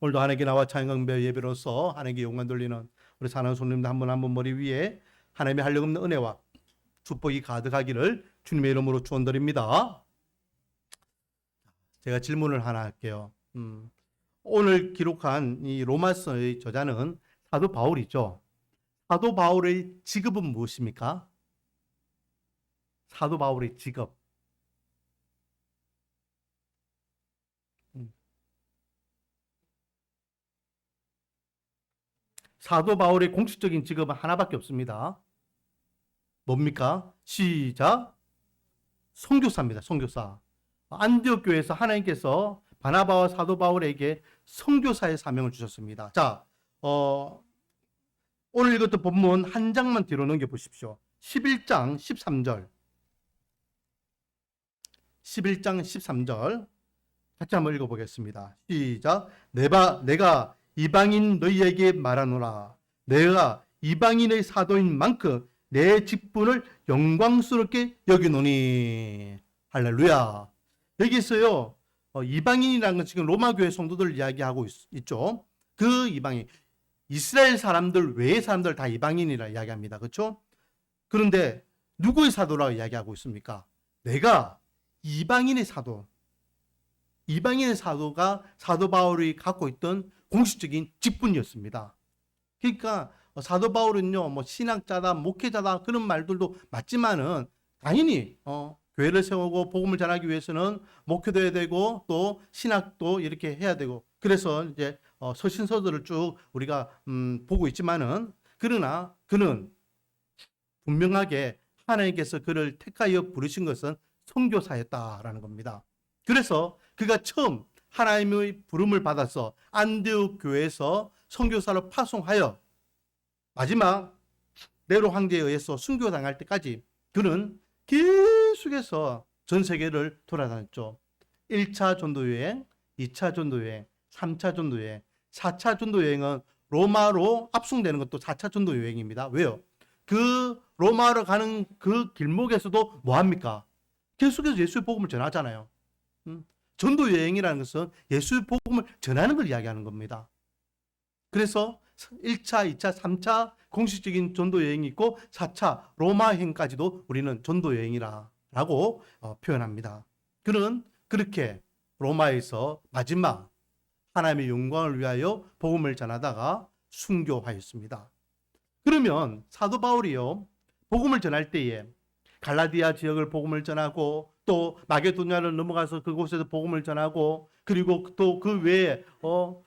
오늘도 하나님께 나와 찬양배 예배로서 하나님께 영광 돌리는 우리 사랑하는 손님들 한 분 한 분 머리 위에 하나님의 한량없는 은혜와 축복이 가득하기를 주님의 이름으로 축원드립니다. 제가 질문을 하나 할게요. 오늘 기록한 이 로마서의 저자는 사도 바울이죠. 사도 바울의 직업은 무엇입니까? 사도 바울의 직업. 사도 바울의 공식적인 직업은 하나밖에 없습니다. 뭡니까? 시작. 선교사입니다. 선교사. 안디옥 교회에서 하나님께서 바나바와 사도 바울에게 선교사의 사명을 주셨습니다. 자, 오늘 읽었던 본문 한 장만 뒤로 넘겨 보십시오. 11장 13절. 11장 13절. 같이 한번 읽어보겠습니다. 시작. 내가 이방인 너희에게 말하노라. 내가 이방인의 사도인 만큼 내 직분을 영광스럽게 여기노니. 할렐루야. 여기서요, 이방인이라는 건 지금 로마교회 성도들 이야기하고 있죠. 그 이방인, 이스라엘 사람들 외의 사람들 다 이방인이라 이야기합니다. 그렇죠? 그런데 누구의 사도라고 이야기하고 있습니까? 내가 이방인의 사도. 이방인의 사도가 사도 바울이 갖고 있던 공식적인 직분이었습니다. 그러니까 사도 바울은요, 뭐 신학자다, 목회자다 그런 말들도 맞지만은 당연히 교회를 세우고 복음을 전하기 위해서는 목회도 해야 되고 또 신학도 이렇게 해야 되고, 그래서 이제 서신서들을 쭉 우리가 보고 있지만은, 그러나 그는 분명하게 하나님께서 그를 택하여 부르신 것은 선교사였다라는 겁니다. 그래서 그가 처음 하나님의 부름을 받아서 안디옥 교회에서 선교사로 파송하여 마지막 네로 황제에 의해서 순교당할 때까지 그는 계속해서 전 세계를 돌아다녔죠. 1차 전도여행, 2차 전도여행, 3차 전도여행, 4차 전도여행은 로마로 압송되는 것도 4차 전도여행입니다. 왜요? 그 로마로 가는 그 길목에서도 뭐합니까? 계속해서 예수의 복음을 전하잖아요. 전도여행이라는 것은 예수의 복음을 전하는 걸 이야기하는 겁니다. 그래서 1차, 2차, 3차 공식적인 전도여행이 있고 4차 로마행까지도 우리는 전도여행이라고 표현합니다. 그는 그렇게 로마에서 마지막 하나님의 영광을 위하여 복음을 전하다가 순교하였습니다. 그러면 사도 바울이요, 복음을 전할 때에 갈라디아 지역을 복음을 전하고 또 마게도냐를 넘어가서 그곳에서 복음을 전하고, 그리고 또 그 외에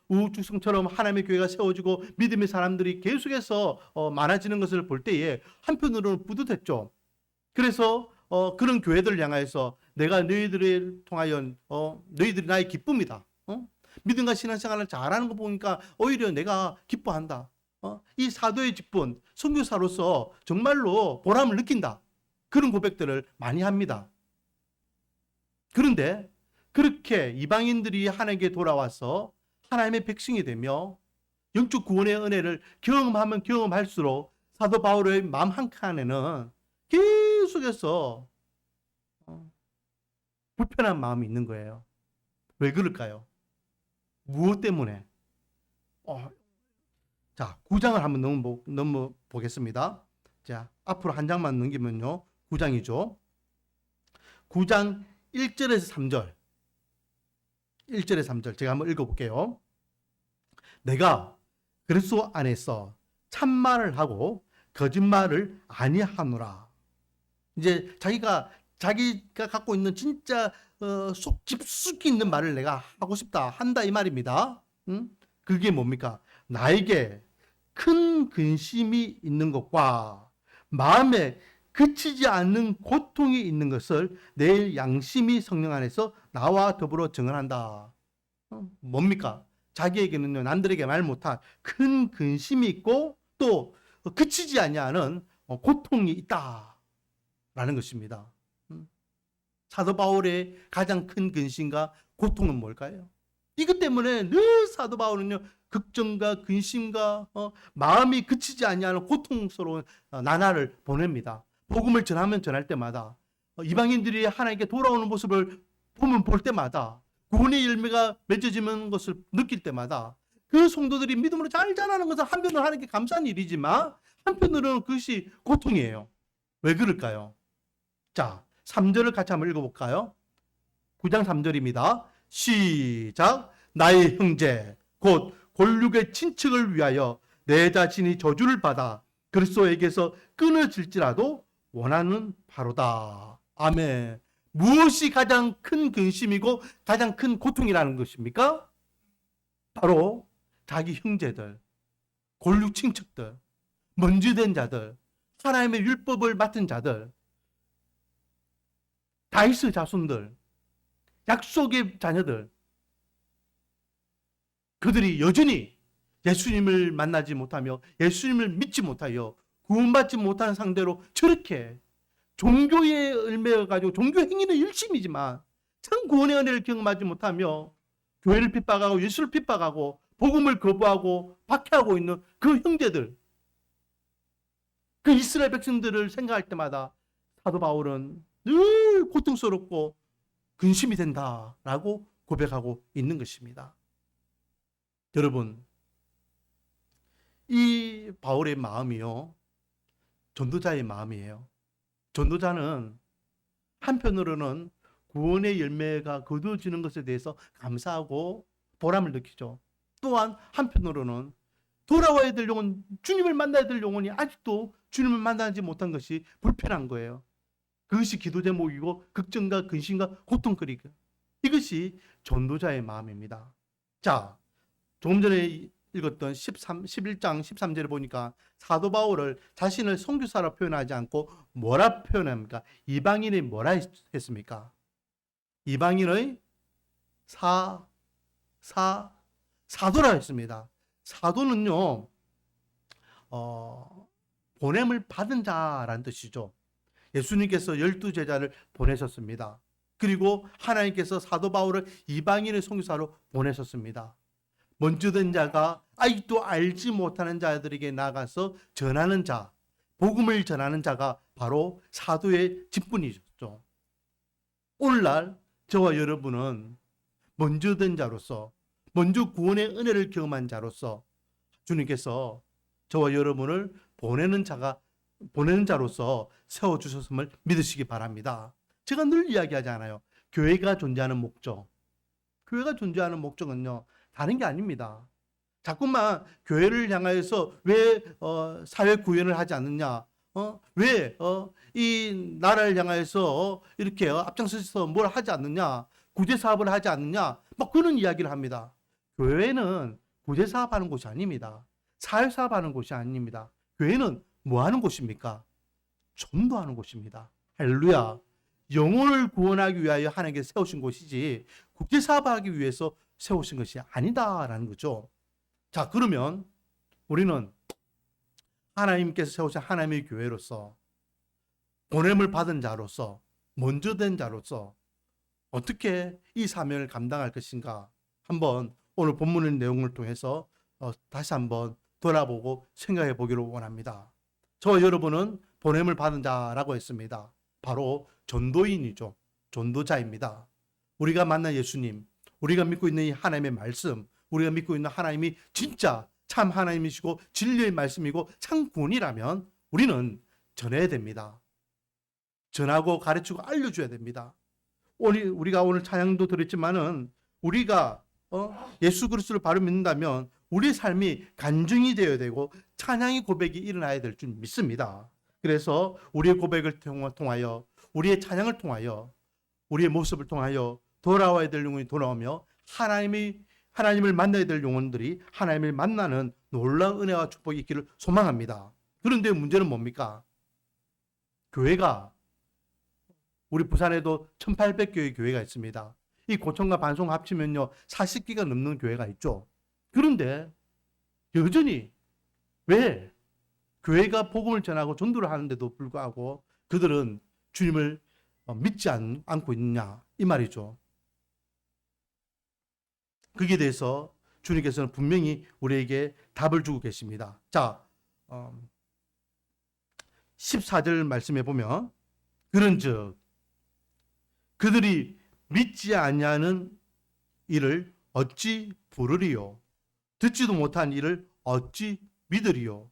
우주성처럼 하나님의 교회가 세워지고 믿음의 사람들이 계속해서 많아지는 것을 볼 때에 한편으로는 뿌듯했죠. 그래서 그런 교회들을 향하여서 내가 너희들을 통하여 너희들이 나의 기쁨이다. 믿음과 신앙생활을 잘하는 거 보니까 오히려 내가 기뻐한다. 이 사도의 직분, 선교사로서 정말로 보람을 느낀다. 그런 고백들을 많이 합니다. 그런데 그렇게 이방인들이 하나님께 돌아와서 하나님의 백성이 되며 영적 구원의 은혜를 경험하면 경험할수록 사도 바울의 마음 한켠에는 계속해서 불편한 마음이 있는 거예요. 왜 그럴까요? 무엇 때문에? 자, 9장을 한번 넘어보겠습니다. 자, 앞으로 한 장만 넘기면요, 9장이죠. 9장 1절에서 3절. 1절에서 3절 제가 한번 읽어볼게요. 내가 그리스도 안에서 참말을 하고 거짓말을 아니하노라. 이제 자기가 갖고 있는 진짜 속 깊숙이 있는 말을 내가 하고 싶다, 한다 이 말입니다. 그게 뭡니까? 나에게 큰 근심이 있는 것과 마음에 그치지 않는 고통이 있는 것을 내 양심이 성령 안에서 나와 더불어 증언한다. 뭡니까? 자기에게는요, 남들에게 말 못한 큰 근심이 있고 또 그치지 아니하는 고통이 있다라는 것입니다. 사도 바울의 가장 큰 근심과 고통은 뭘까요? 이것 때문에 늘 사도 바울은요, 걱정과 근심과 마음이 그치지 아니하는 고통스러운 나날을 보냅니다. 복음을 전하면 전할 때마다, 이방인들이 하나님께 돌아오는 모습을 보면 볼 때마다, 구원의 열매가 맺어지는 것을 느낄 때마다 그 성도들이 믿음으로 잘 자라는 것은 한편으로 하나님께 감사한 일이지만 한편으로는 그것이 고통이에요. 왜 그럴까요? 자, 3절을 같이 한번 읽어볼까요? 9장 3절입니다. 시작. 나의 형제 곧 골육의 친척을 위하여 내 자신이 저주를 받아 그리스도에게서 끊어질지라도 원하는 바로다. 아멘. 무엇이 가장 큰 근심이고 가장 큰 고통이라는 것입니까? 바로 자기 형제들, 골육 친척들, 먼지된 자들, 하나님의 율법을 맡은 자들, 다윗의 자손들, 약속의 자녀들, 그들이 여전히 예수님을 만나지 못하며 예수님을 믿지 못하여 구원받지 못하는 상대로 저렇게 종교에 얽매여가지고 종교 행위는 열심이지만 참 구원의 은혜를 경험하지 못하며 교회를 핍박하고 예수를 핍박하고 복음을 거부하고 박해하고 있는 그 형제들, 그 이스라엘 백성들을 생각할 때마다 사도 바울은 늘 고통스럽고 근심이 된다라고 고백하고 있는 것입니다. 여러분, 이 바울의 마음이요, 전도자의 마음이에요. 전도자는 한편으로는 구원의 열매가 거두어지는 것에 대해서 감사하고 보람을 느끼죠. 또한 한편으로는 돌아와야 될 영혼, 주님을 만나야 될 영혼이 아직도 주님을 만나지 못한 것이 불편한 거예요. 그것이 기도 제목이고 걱정과 근심과 고통거리고, 이것이 전도자의 마음입니다. 자, 조금 전에 읽었던 11장 13절에 보니까 사도 바울을 자신을 선교사로 표현하지 않고 뭐라 표현합니까? 이방인이 뭐라 했습니까? 이방인의 사도라 했습니다. 사도는요, 보냄을 받은 자라는 뜻이죠. 예수님께서 12제자를 보내셨습니다. 그리고 하나님께서 사도 바울을 이방인의 선교사로 보내셨습니다. 먼저된 자가 아직도 알지 못하는 자들에게 나가서 전하는 자, 복음을 전하는 자가 바로 사도의 직분이셨죠. 오늘날 저와 여러분은 먼저된 자로서, 먼저 구원의 은혜를 경험한 자로서 주님께서 저와 여러분을 보내는 자로서 세워주셨음을 믿으시기 바랍니다. 제가 늘 이야기하잖아요. 교회가 존재하는 목적. 교회가 존재하는 목적은요, 다른 게 아닙니다. 자꾸만 교회를 향하여서 왜 사회 구현을 하지 않느냐, 왜 이 나라를 향하여서 이렇게 앞장서서 뭘 하지 않느냐, 구제 사업을 하지 않느냐, 막 그런 이야기를 합니다. 교회는 구제 사업하는 곳이 아닙니다. 사회 사업하는 곳이 아닙니다. 교회는 뭐 하는 곳입니까? 전도하는 곳입니다. 할렐루야. 영혼을 구원하기 위하여 하나님께 세우신 곳이지 국제 사업하기 위해서 세우신 것이 아니다라는 거죠. 자, 그러면 우리는 하나님께서 세우신 하나님의 교회로서, 보냄을 받은 자로서, 먼저 된 자로서 어떻게 이 사명을 감당할 것인가, 한번 오늘 본문의 내용을 통해서 다시 한번 돌아보고 생각해 보기를 원합니다. 저와 여러분은 보냄을 받은 자라고 했습니다. 바로 전도인이죠. 전도자입니다. 우리가 만난 예수님, 우리가 믿고 있는 이 하나님의 말씀, 우리가 믿고 있는 하나님이 진짜 참 하나님이시고 진리의 말씀이고 참 구원이라면 우리는 전해야 됩니다. 전하고 가르치고 알려줘야 됩니다. 우리가 오늘 찬양도 들었지만은 우리가 예수 그리스도를 바로 믿는다면 우리의 삶이 간증이 되어야 되고 찬양의 고백이 일어나야 될 줄 믿습니다. 그래서 우리의 고백을 통하여, 우리의 찬양을 통하여, 우리의 모습을 통하여 돌아와야 될 영혼이 돌아오며 하나님을 만나야 될 영혼들이 하나님을 만나는 놀라운 은혜와 축복이 있기를 소망합니다. 그런데 문제는 뭡니까? 교회가, 우리 부산에도 1800교회 교회가 있습니다. 이 고청과 반송 합치면요 40개가 넘는 교회가 있죠. 그런데 여전히 왜 교회가 복음을 전하고 전도를 하는데도 불구하고 그들은 주님을 믿지 않고 있느냐, 이 말이죠. 거기에 대해서 주님께서는 분명히 우리에게 답을 주고 계십니다. 자, 14절 말씀해 보면, 그런즉 그들이 믿지 아니하는 이를 어찌 부르리요? 듣지도 못한 일을 어찌 믿으리요.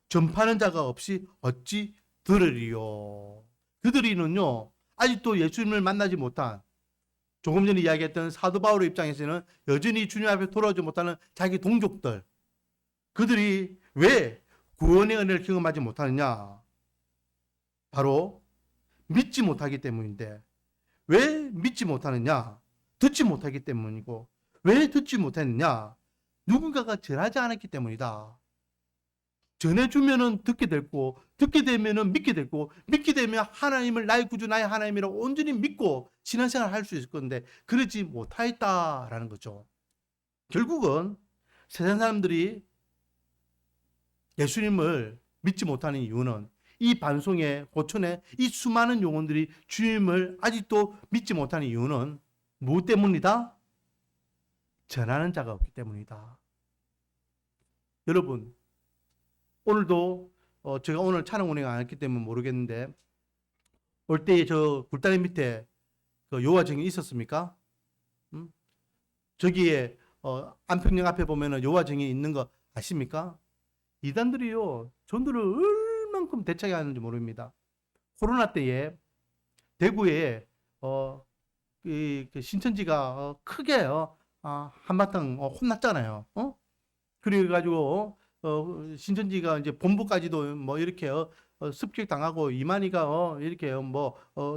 전파하는 자가 없이 어찌 들으리요. 그들이는요, 아직도 예수님을 만나지 못한, 조금 전에 이야기했던 사도 바울의 입장에서는 여전히 주님 앞에 돌아오지 못하는 자기 동족들, 그들이 왜 구원의 은혜를 경험하지 못하느냐? 바로 믿지 못하기 때문인데, 왜 믿지 못하느냐? 듣지 못하기 때문이고, 왜 듣지 못했느냐? 누군가가 전하지 않았기 때문이다. 전해주면은 듣게 되고, 듣게 되면은 믿게 되고, 믿게 되면 하나님을 나의 구주, 나의 하나님이라고 온전히 믿고 신앙생활을 할 수 있을 건데, 그러지 못하였다라는 거죠. 결국은 세상 사람들이 예수님을 믿지 못하는 이유는 이 반송의 고천에 이 수많은 영혼들이 주님을 아직도 믿지 못하는 이유는 무엇 때문이다? 전하는 자가 없기 때문이다. 여러분, 오늘도 제가 오늘 찬양 운행 안 했기 때문에 모르겠는데 올 때 저 굴다리 밑에 그 요화정이 있었습니까? 저기에 안평역 앞에 보면은 요화정이 있는 거 아십니까? 이단들이요 전도를 얼만큼 대차게 하는지 모릅니다. 코로나 때에 대구에 그 신천지가 크게 한바탕 혼났잖아요. 그래가지고 신천지가 이제 본부까지도 뭐 이렇게 습격 당하고 이만희가 이렇게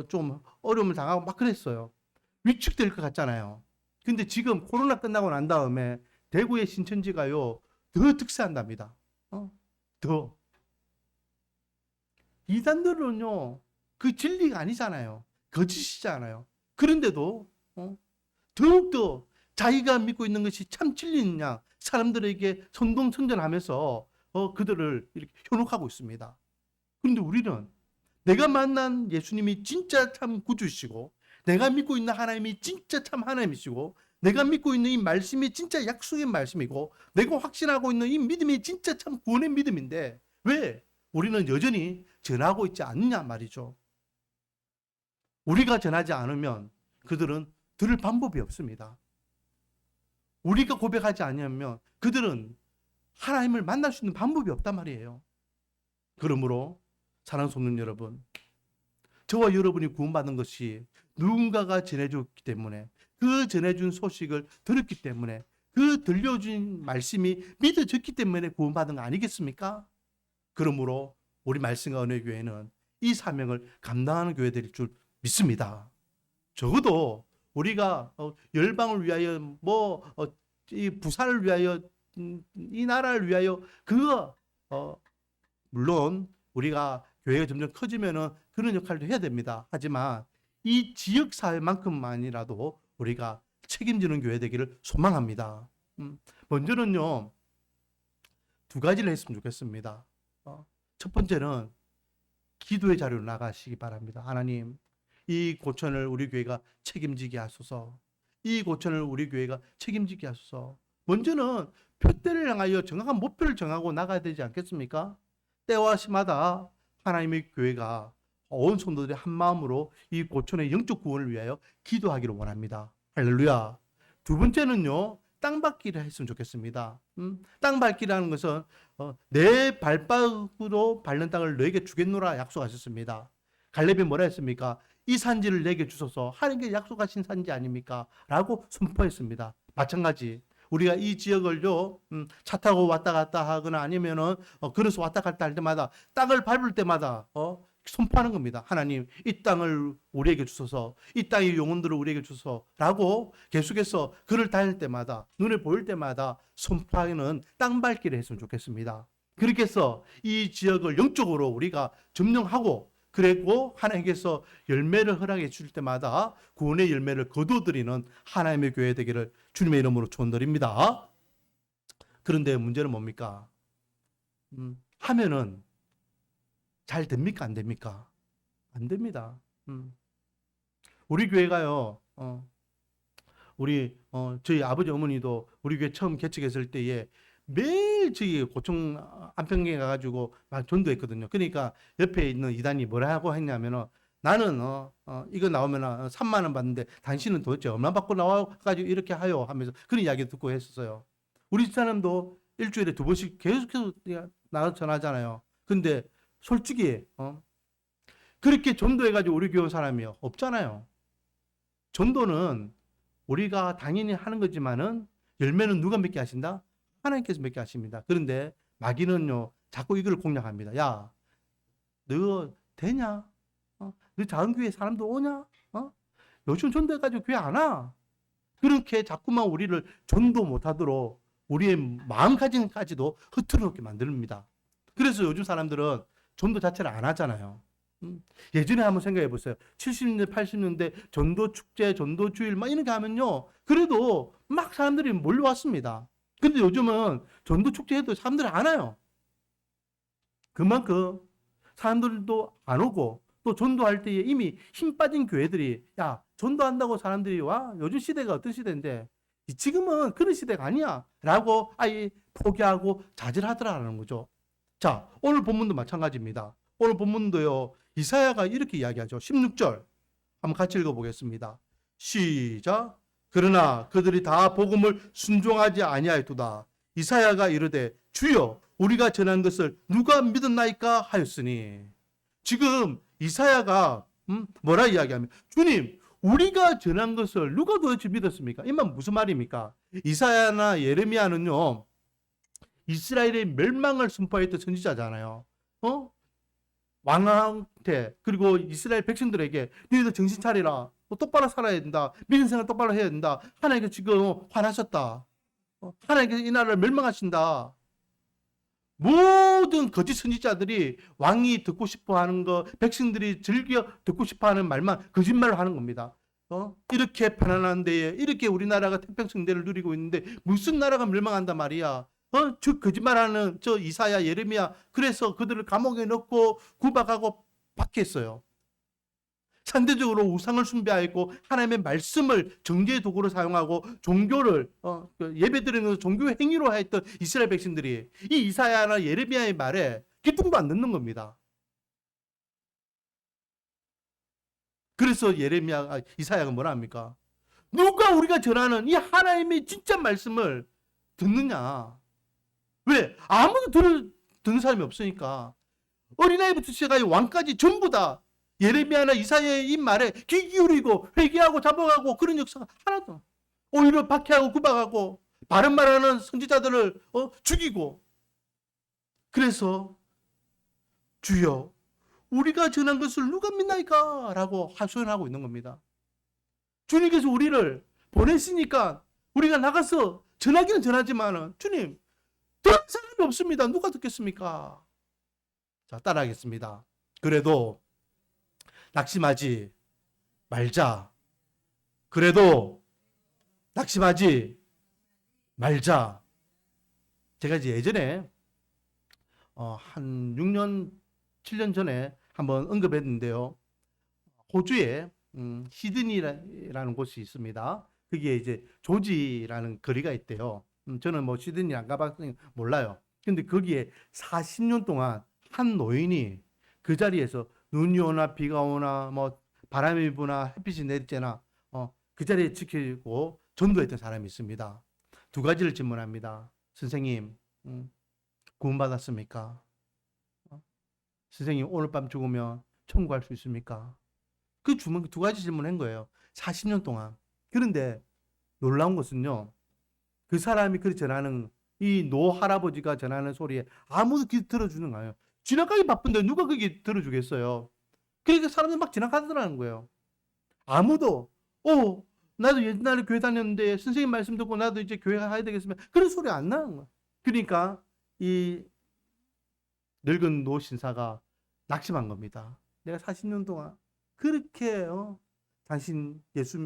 좀 어려움을 당하고 막 그랬어요. 위축될 것 같잖아요. 근데 지금 코로나 끝나고 난 다음에 대구의 신천지가요 더 득세한답니다. 더 이단들은요 그 진리가 아니잖아요. 거짓이잖아요. 그런데도 더욱더 자기가 믿고 있는 것이 참 진리인 양 사람들에게 선동선전하면서 그들을 이렇게 현혹하고 있습니다. 그런데 우리는 내가 만난 예수님이 진짜 참 구주시고 내가 믿고 있는 하나님이 진짜 참 하나님이시고 내가 믿고 있는 이 말씀이 진짜 약속의 말씀이고 내가 확신하고 있는 이 믿음이 진짜 참 구원의 믿음인데 왜 우리는 여전히 전하고 있지 않느냐 말이죠. 우리가 전하지 않으면 그들은 들을 방법이 없습니다. 우리가 고백하지 않으면 그들은 하나님을 만날 수 있는 방법이 없단 말이에요. 그러므로 사랑하는 성도 여러분, 저와 여러분이 구원받은 것이 누군가가 전해줬기 때문에 그 전해준 소식을 들었기 때문에 그 들려준 말씀이 믿어졌기 때문에 구원받은 거 아니겠습니까? 그러므로 우리 말씀과 은혜교회는 이 사명을 감당하는 교회들일 줄 믿습니다. 적어도 우리가 열방을 위하여 이 부산을 위하여 이 나라를 위하여 그거 물론 우리가 교회가 점점 커지면은 그런 역할도 해야 됩니다. 하지만 이 지역 사회만큼만이라도 우리가 책임지는 교회 되기를 소망합니다. 먼저는요 두 가지를 했으면 좋겠습니다. 첫 번째는 기도의 자리로 나가시기 바랍니다. 하나님, 이 고천을 우리 교회가 책임지게 하소서. 이 고천을 우리 교회가 책임지게 하소서. 먼저는 표대를 향하여 정확한 목표를 정하고 나가야 되지 않겠습니까? 때와 시마다 하나님의 교회가 온 성도들이 한 마음으로 이 고천의 영적 구원을 위하여 기도하기를 원합니다. 할렐루야. 두 번째는요, 땅밟기를 했으면 좋겠습니다. 땅밟기라는 것은 내 발바닥으로 밟는 땅을 너에게 주겠노라 약속하셨습니다. 갈렙이 뭐라 했습니까? 이 산지를 내게 주소서. 하나님께 약속하신 산지 아닙니까? 라고 선포했습니다. 마찬가지 우리가 이 지역을요 차 타고 왔다 갔다 하거나 아니면은 걸어서 왔다 갔다 할 때마다 땅을 밟을 때마다 선포하는 겁니다. 하나님, 이 땅을 우리에게 주소서. 이 땅의 영혼들을 우리에게 주소서라고 계속해서 걸을 다닐 때마다 눈에 보일 때마다 선포하는 땅밟기를 했으면 좋겠습니다. 그렇게 해서 이 지역을 영적으로 우리가 점령하고 그리고 하나님께서 열매를 허락해 주실 때마다 구원의 열매를 거두어드리는 하나님의 교회 되기를 주님의 이름으로 축원드립니다. 그런데 문제는 뭡니까? 하면은 잘 됩니까? 안 됩니까? 안 됩니다. 우리 교회가요, 저희 아버지 어머니도 우리 교회 처음 개척했을 때에 매일 저기 고청 안평에 가가지고 막 전도했거든요. 그러니까 옆에 있는 이단이 뭐라고 했냐면은 나는 이거 나오면 3만 원 받는데 당신은 도대체 얼마 받고 나와가지고 이렇게 하요 하면서 그런 이야기 듣고 했었어요. 우리 집사람도 일주일에 2번씩 계속해서 나가서 전하잖아요. 근데 솔직히 그렇게 전도해가지고 우리 교회 사람이요 없잖아요. 전도는 우리가 당연히 하는 거지만은 열매는 누가 맺게 하신다? 하나님께서 맺게 하십니다. 그런데 마귀는요 자꾸 이걸 공략합니다. 야, 너 되냐? 너 작은 교회 사람도 오냐? 요즘 전도해가지고 교회 안 와. 그렇게 자꾸만 우리를 전도 못하도록 우리의 마음가짐까지도 흐트러놓게 만듭니다. 그래서 요즘 사람들은 전도 자체를 안 하잖아요. 예전에 한번 생각해 보세요. 70년대, 80년대 전도 축제, 전도 주일 막 이런 게 하면요. 그래도 막 사람들이 몰려왔습니다. 근데 요즘은 전도 축제 해도 사람들이 안 와요. 그만큼 사람들도 안 오고 또 전도할 때에 이미 힘 빠진 교회들이 야, 전도한다고 사람들이 와? 요즘 시대가 어떤 시대인데 지금은 그런 시대가 아니야 라고 아예 포기하고 자질하더라는 거죠. 자, 오늘 본문도 마찬가지입니다. 오늘 본문도요. 이사야가 이렇게 이야기하죠. 16절 한번 같이 읽어보겠습니다. 시작. 그러나 그들이 다 복음을 순종하지 아니하였도다. 이사야가 이르되 주여 우리가 전한 것을 누가 믿었나이까 하였으니. 지금 이사야가 뭐라 이야기하면 주님 우리가 전한 것을 누가 도대체 믿었습니까? 이 말 무슨 말입니까? 이사야나 예레미야는요 이스라엘의 멸망을 선포했던 선지자잖아요. 왕한테 그리고 이스라엘 백성들에게 너희들 정신 차리라. 똑바로 살아야 된다. 믿는 생활 똑바로 해야 된다. 하나님께서 지금 화나셨다. 하나님께서 이 나라를 멸망하신다. 모든 거짓 선지자들이 왕이 듣고 싶어 하는 거, 백성들이 즐겨 듣고 싶어 하는 말만 거짓말을 하는 겁니다. 이렇게 편안한 데에 이렇게 우리나라가 태평성대를 누리고 있는데 무슨 나라가 멸망한단 말이야. 저 거짓말하는 저 이사야 예레미야 그래서 그들을 감옥에 넣고 구박하고 박했어요. 상대적으로 우상을 숭배하였고 하나님의 말씀을 정죄의 도구로 사용하고 종교를 예배드리는 종교 행위로 했던 이스라엘 백성들이 이 이사야나 예레미야의 말에 귀뚱도 안 듣는 겁니다. 그래서 이사야가 뭐라 합니까? 누가 우리가 전하는 이 하나님의 진짜 말씀을 듣느냐? 왜? 아무도 듣는 사람이 없으니까. 어린아이부터 시작하여 왕까지 전부 다 예레미야나 이사야의 이 말에 귀 기울이고 회개하고 잡아가고 그런 역사가 하나도. 오히려 박해하고 구박하고 바른 말하는 선지자들을 죽이고. 그래서 주여 우리가 전한 것을 누가 믿나이까? 라고 하소연하고 있는 겁니다. 주님께서 우리를 보내시니까 우리가 나가서 전하기는 전하지만 주님 듣는 사람이 없습니다. 누가 듣겠습니까? 자, 따라하겠습니다. 그래도 낙심하지 말자. 그래도 낙심하지 말자. 제가 이제 예전에 한 6년, 7년 전에 한번 언급했는데요. 호주에 시드니라는 곳이 있습니다. 그게 이제 조지라는 거리가 있대요. 저는 뭐 시드니 안 가봤으니 몰라요. 근데 거기에 40년 동안 한 노인이 그 자리에서 눈이 오나 비가 오나 뭐 바람이 부나 햇빛이 내리쬐나 그 자리에 지키고 전도했던 사람이 있습니다. 2가지를 질문합니다. 선생님 구원받았습니까? 선생님 오늘 밤 죽으면 천국 갈 수 있습니까? 그 2가지 질문한 거예요. 40년 동안. 그런데 놀라운 것은요. 그 사람이 그렇게 전하는 이 노 할아버지가 전하는 소리에 아무도 귀 들어주는 거예요. 지나가기 바쁜데 누가 그게 들어주겠어요. 그러니까 사람들 막 지나가더라는 거예요. 아무도 나도 옛날에 교회 다녔는데 선생님 말씀 듣고 나도 이제 교회 가야 되겠으면 그런 소리 안 나는 거예요. 그러니까 이 늙은 노 신사가 낙심한 겁니다. 내가 40년 동안 그렇게 당신 예수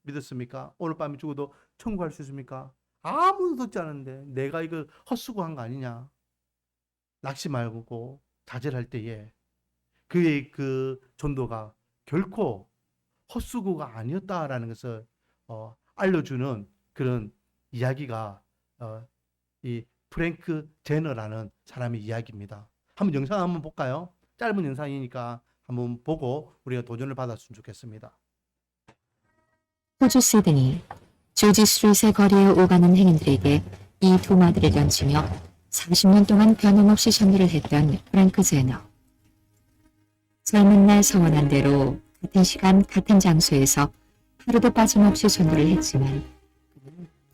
믿었습니까? 오늘 밤에 죽어도 천국 갈 수 있습니까? 아무도 듣지 않는데 내가 이걸 헛수고한 거 아니냐? 낙심하고 좌절할 때에 그의 그 전도가 결코 헛수고가 아니었다라는 것을 알려주는 그런 이야기가 이 프랭크 제너라는 사람의 이야기입니다. 한번 영상 한번 볼까요? 짧은 영상이니까 한번 보고 우리가 도전을 받았으면 좋겠습니다. 호주 시드니 조지 스트리트의 거리에 오가는 행인들에게 이 두 마디를 던지며 40년 동안 변함없이 전도를 했던 프랭크 제너. 젊은 날 서원한 대로 같은 시간 같은 장소에서 하루도 빠짐없이 전도를 했지만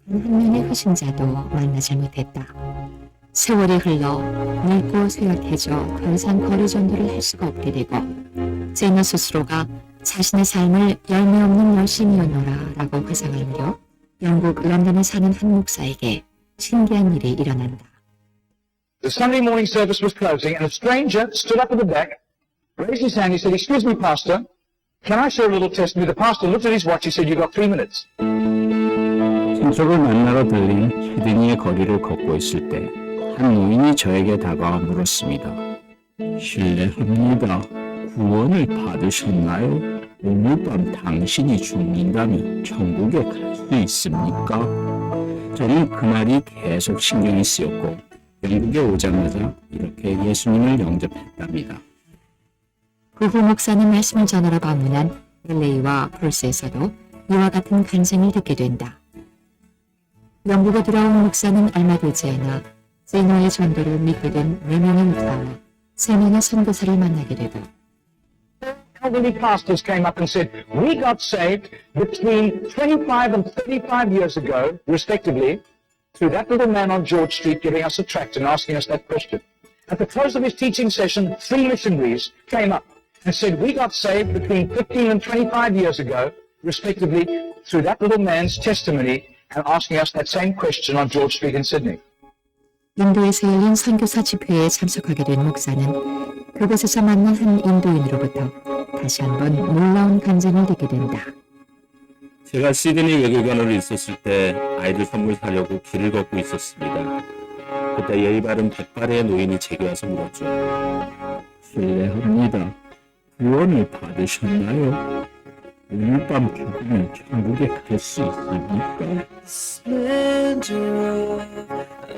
단 한 명의 회심자도 만나지 못했다. 세월이 흘러 늙고 쇠약해져 더 이상 거리 전도를 할 수가 없게 되고 제너 스스로가 자신의 삶을 열매 없는 열심이었노라 라고 회상할 무렵 영국 런던에 사는 한 목사에게 신기한 일이 일어난다. The Sunday morning service was closing and a stranger stood up at the back, raised his hand, he said, "Excuse me, Pastor, can I share a little testimony?" The pastor looked at his watch, he said, "You've got 3 minutes." 친척을 만나러 들린 시드니의 거리를 걷고 있을 때 한 노인이 저에게 다가와 물었습니다. 실례합니다. 구원을 받으셨나요? 오늘 밤 당신이 죽는다면 천국에 갈 수 있습니까? 저는 그 말이 계속 신경이 쓰였고 영국에 오자마자 이렇게 예수님을 영접했답니다. 그 후 목사는 말씀을 전하러 방문한 LA와 펄스에서도 이와 같은 간증을 듣게 된다. 영국에 돌아온 목사는 얼마 되지 않아 제너의 전도를 믿게 된 4명의 목사와 3명의 선교사를 만나게 되고 Elderly pastors came up and said, "We got saved between 25 and 35 years ago, respectively, through that little man on George Street giving us a tract and asking us that question." At the close of his teaching session, 3 missionaries came up and said, "We got saved between 15 and 25 years ago, respectively, through that little man's testimony and asking us that same question on George Street in Sydney." 인도에서 열린 선교사 집회에 참석하게 된 목사는 그곳에서 만난 한 인도인으로부터 다시 한번 놀라운 간증을 듣게 된다. 제가 시드니 외교관으로 있었을 때 아이들 선물 사려고 길을 걷고 있었습니다. 그때 예의 바른 백발의 노인이 제게 와서 물었죠. 실례합니다. 구원을 받으셨나요? 오늘 밤 죽으면 천국에 갈 수 있습니까?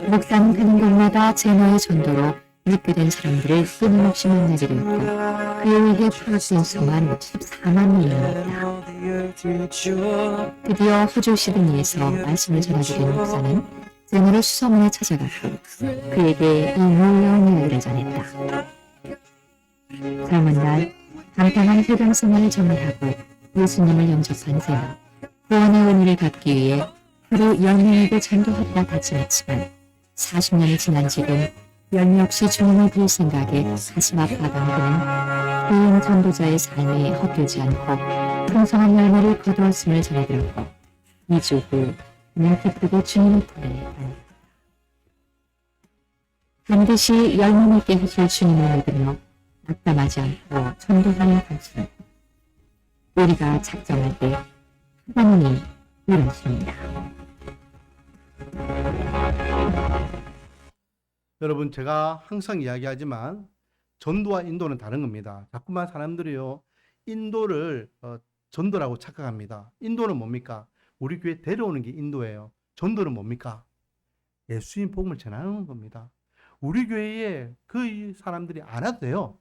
목사는 가는 곳마다 제너의 전도로 믿게 된 사람들을 끊임없이 만나게 되었고 그에 의해 풀어진 수만 14만 명이었다. 드디어 호주 시드니에서 말씀을 전하게 된 목사는 제너를 수소문에 찾아갔고 그에게 이 놀라운 이야기를 전했다. 젊은 날 간단한 회당 생활을 정리하고 예수님을 영접한 제너. 구원의 은혜를 갚기 위해 하루 10명에게 전도하리라 다짐했지만 40년이 지난 지금 열매 없이 주님을 뵐 생각에 가슴 아파하던 그는 개인 전도자의 삶이 헛되지 않고 풍성한 열매를 거두었음을 전해 들었고 2주 후 그는 기쁘게 주님의 품에 안겼다. 반드시 열매 맺게 하실 주님을 믿으며 낙담하지 않고 전도하는 당신. 우리가 작정할 때 하나님이 이루십니다. 여러분, 제가 항상 이야기하지만 전도와 인도는 다른 겁니다. 자꾸만 사람들이요, 인도를 전도라고 착각합니다. 인도는 뭡니까? 우리 교회 데려오는 게 인도예요. 전도는 뭡니까? 예수님 복음을 전하는 겁니다. 우리 교회에 그 사람들이 안 와도 돼요.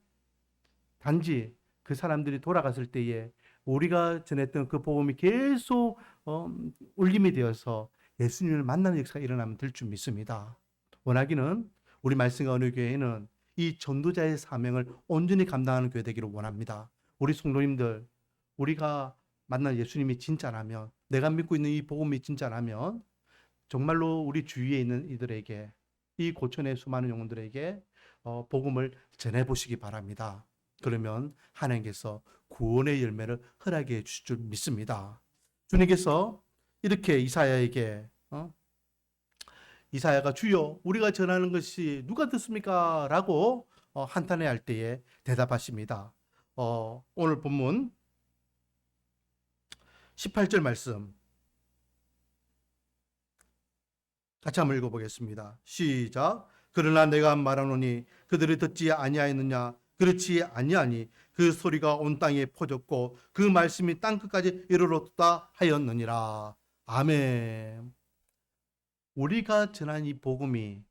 단지 그 사람들이 돌아갔을 때에 우리가 전했던 그 복음이 계속 울림이 되어서 예수님을 만나는 역사가 일어나면 될 줄 믿습니다. 원하기는 우리 말씀과 어느 교회에는 이 전도자의 사명을 온전히 감당하는 교회 되기를 원합니다. 우리 성도님들, 우리가 만난 예수님이 진짜라면, 내가 믿고 있는 이 복음이 진짜라면 정말로 우리 주위에 있는 이들에게, 이 고천의 수많은 영혼들에게 복음을 전해보시기 바랍니다. 그러면 하나님께서 구원의 열매를 허락해 주실 줄 믿습니다. 주님께서 이렇게 이사야에게 이사야가 주여 우리가 전하는 것이 누가 듣습니까? 라고 한탄해할 때에 대답하십니다. 오늘 본문 18절 말씀 같이 한번 읽어보겠습니다. 시작. 그러나 내가 말하노니 그들이 듣지 아니하였느냐? 그렇지 아니하니 그 소리가 온 땅에 퍼졌고 그 말씀이 땅끝까지 이르렀다 하였느니라. 아멘. 우리가 전한 이 복음이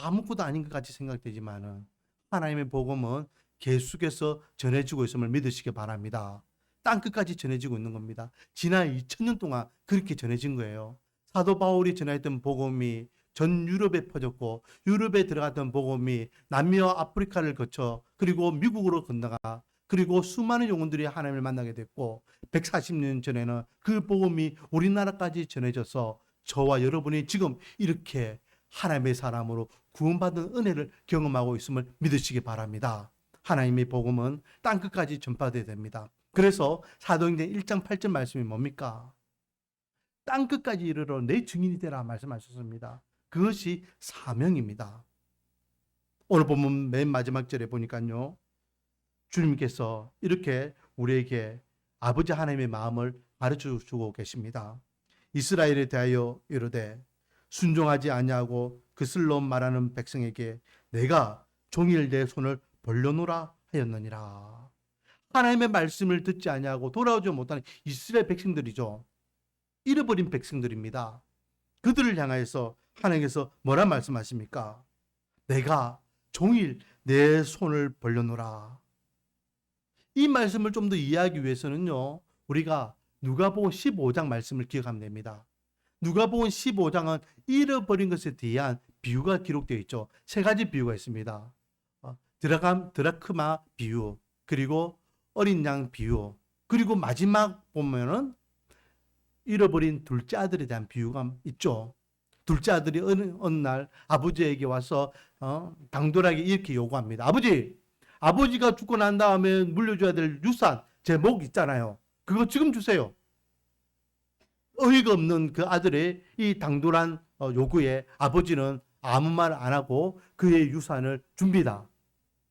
아무것도 아닌 것 같이 생각되지만은 하나님의 복음은 계속해서 전해지고 있음을 믿으시기 바랍니다. 땅끝까지 전해지고 있는 겁니다. 지난 2000년 동안 그렇게 전해진 거예요. 사도 바울이 전했던 복음이 전 유럽에 퍼졌고 유럽에 들어갔던 복음이 남미와 아프리카를 거쳐 그리고 미국으로 건너가 그리고 수많은 영혼들이 하나님을 만나게 됐고 140년 전에는 그 복음이 우리나라까지 전해져서 저와 여러분이 지금 이렇게 하나님의 사람으로 구원받은 은혜를 경험하고 있음을 믿으시기 바랍니다. 하나님의 복음은 땅끝까지 전파되어야 됩니다. 그래서 사도행전 1장 8절 말씀이 뭡니까? 땅끝까지 이르러 내 증인이 되라 말씀하셨습니다. 그것이 사명입니다. 오늘 본문 맨 마지막 절에 보니까요. 주님께서 이렇게 우리에게 아버지 하나님의 마음을 가르쳐 주고 계십니다. 이스라엘에 대하여 이르되 순종하지 아니하고 그슬로 말하는 백성에게 내가 종일 내 손을 벌려놓으라 하였느니라. 하나님의 말씀을 듣지 아니하고 돌아오지 못하는 이스라엘 백성들이죠. 잃어버린 백성들입니다. 그들을 향하여서 하나님께서 뭐라 말씀하십니까? 내가 종일 내 손을 벌려놓으라. 이 말씀을 좀 더 이해하기 위해서는요. 우리가 누가복음 15장 말씀을 기억하면 됩니다. 누가복음 15장은 잃어버린 것에 대한 비유가 기록되어 있죠. 세 가지 비유가 있습니다. 드라크마 비유, 그리고 어린 양 비유, 그리고 마지막 보면은 잃어버린 둘째 아들에 대한 비유가 있죠. 둘째 아들이 어느 날 아버지에게 와서 당돌하게 이렇게 요구합니다. 아버지가 죽고 난 다음에 물려줘야 될 유산, 제 목 있잖아요. 그거 지금 주세요. 어이가 없는 그 아들의 이 당돌한 요구에 아버지는 아무 말 안 하고 그의 유산을 줍니다.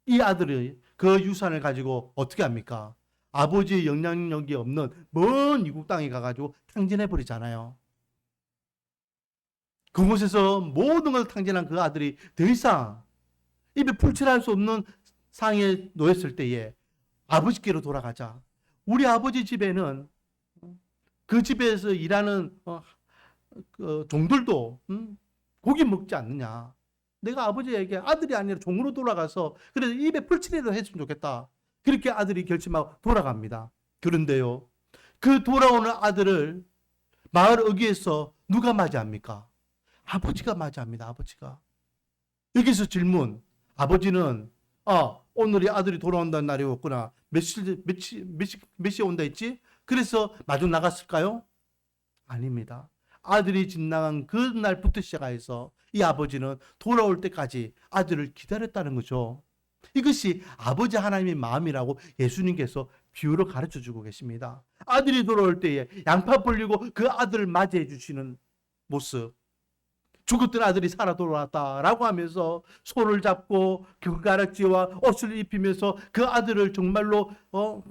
이 아들이 그 유산을 가지고 어떻게 합니까? 아버지의 영향력이 없는 먼 이국 땅에 가가지고 탕진해 버리잖아요. 그곳에서 모든 걸 탕진한 그 아들이 더 이상 입에 풀칠할 수 없는 상에 놓였을 때에 아버지께로 돌아가자. 우리 아버지 집에는 그 집에서 일하는 종들도 고기 먹지 않느냐. 내가 아버지에게 아들이 아니라 종으로 돌아가서 그래서 입에 풀칠이라도 했으면 좋겠다. 그렇게 아들이 결심하고 돌아갑니다. 그런데요. 그 돌아오는 아들을 마을 어귀에서 누가 맞이합니까? 아버지가 맞이합니다. 아버지가. 여기서 질문. 아버지는 오늘이 아들이 돌아온다는 날이었구나. 몇 시에 온다 했지? 그래서 마중 나갔을까요? 아닙니다. 아들이 집 나간 그 날부터 시작해서 이 아버지는 돌아올 때까지 아들을 기다렸다는 거죠. 이것이 아버지 하나님의 마음이라고 예수님께서 비유로 가르쳐 주고 계십니다. 아들이 돌아올 때에 양파 벌리고 그 아들을 맞이해 주시는 모습. 죽었던 아들이 살아 돌아왔다라고 하면서 손을 잡고 금가락지와 옷을 입히면서 그 아들을 정말로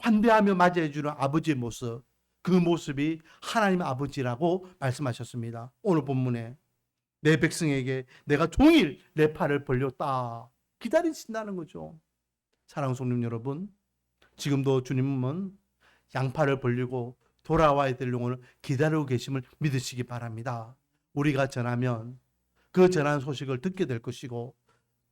환대하며 맞이해 주는 아버지의 모습. 그 모습이 하나님 아버지라고 말씀하셨습니다. 오늘 본문에 내 백성에게 내가 종일 내 팔을 벌렸다. 기다리신다는 거죠. 사랑하는 성도 여러분, 지금도 주님은 양팔을 벌리고 돌아와야 될 영혼을 기다리고 계심을 믿으시기 바랍니다. 우리가 전하면 그 전한 소식을 듣게 될 것이고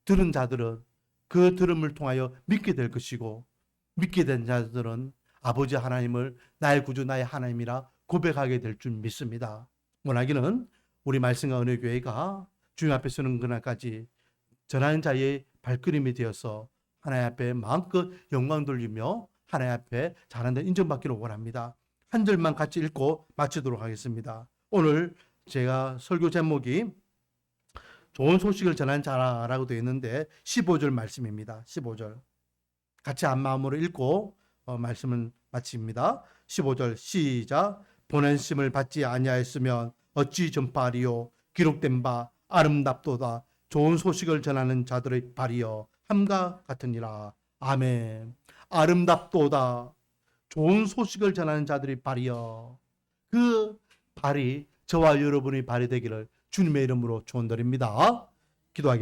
들은 자들은 그 들음을 통하여 믿게 될 것이고 믿게 된 자들은 아버지 하나님을 나의 구주 나의 하나님이라 고백하게 될 줄 믿습니다. 원하기는 우리 말씀과 은혜교회가 주님 앞에 서는 그날까지 전하는 자의 발걸음이 되어서 하나님 앞에 마음껏 영광 돌리며 하나님 앞에 잘한다는 인정받기를 원합니다. 한 절만 같이 읽고 마치도록 하겠습니다. 오늘 제가 설교 제목이 좋은 소식을 전하는 자라고 되어 있는데 15절 말씀입니다. 15절 같이 한 마음으로 읽고 말씀을 마칩니다. 15절 시작. 보낸심을 받지 아니하였으면 어찌 전파하리요. 기록된 바 아름답도다. 좋은 소식을 전하는 자들의 발이여 함과 같으니라. 아멘. 아름답도다. 좋은 소식을 전하는 자들의 발이여. 그 발이 저와 여러분의 발이 되기를 주님의 이름으로 축원드립니다. 기도하겠습니다.